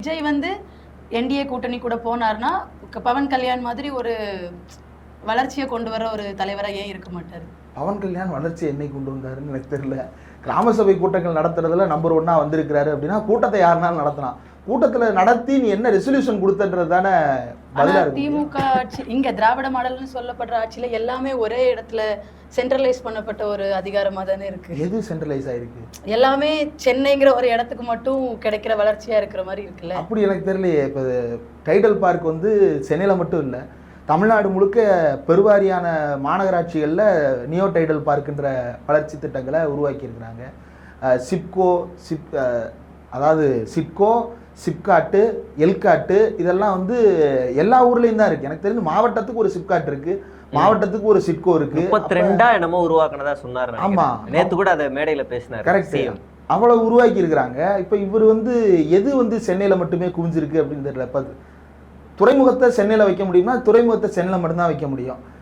விஜய் வந்து என்டிஏ கூட்டணி கூட போனார்னா பவன் கல்யாண் மாதிரி ஒரு வளர்ச்சியை கொண்டு வர ஒரு தலைவரா ஏன் இருக்க மாட்டாரு? பவன் கல்யாண் வளர்ச்சி என்னை கொண்டு வந்தாருன்னு எனக்கு தெரியல. கிராம சபை கூட்டங்கள் நடத்துறதுல நம்பர் 1 வந்திருக்கிறாரு அப்படின்னா கூட்டத்தை யாருனாலும் நடத்தலாம். கூட்டத்துல நடத்தி நீ என்ன ரெசல்யூஷன் கொடுத்தன்றது தானே பதிலா இருக்கு. திமுக ஆட்சி இங்க திராவிட மாடல்னு சொல்லப்படுற ஆட்சியில எல்லாமே ஒரே இடத்துல சென்ட்ரலைஸ் பண்ணப்பட்ட ஒரு அதிகாரமா தானே இருக்கு. எது சென்ட்ரலைஸ் ஆயிருக்கு? எல்லாமே சென்னைங்கிற ஒரு இடத்துக்கு மட்டும் கிடைக்கிற வளர்ச்சியா இருக்கிற மாதிரி இருக்குல்ல. அப்படி எனக்கு தெரியலையே. இப்போ டைடல் பார்க் வந்து சென்னையில மட்டும் இல்லை, தமிழ்நாடு முழுக்க பெருவாரியான மாநகராட்சிகளில் நியோ டைடல் பார்க்குன்ற வளர்ச்சி திட்டங்களை உருவாக்கி இருக்கிறாங்க. சிப்கோ, சிப்காட்டு, எல்காட்டு இதெல்லாம் வந்து எல்லா ஊர்லேயும் தான் இருக்குது. எனக்கு தெரிஞ்சு மாவட்டத்துக்கு ஒரு சிப்காட் இருக்குது, மாவட்டத்துக்கு ஒரு சிட்கோ இருக்கு. 32 என்னமோ உருவாக்குனதா சொன்னாரு. ஆமா, நேத்து கூட அதை மேடையில பேசினாரு. கரெக்ட். அவ்வளவு உருவாக்கி இருக்கிறாங்க. இப்போ இவர் வந்து எது வந்து சென்னையில மட்டுமே குவிஞ்சிருக்கு அப்படின்னு தெரியல. துறைமுகத்தை சென்னையில வைக்க முடியுமா? துறைமுகத்தை சென்னையில மட்டும்தான் வைக்க முடியும்.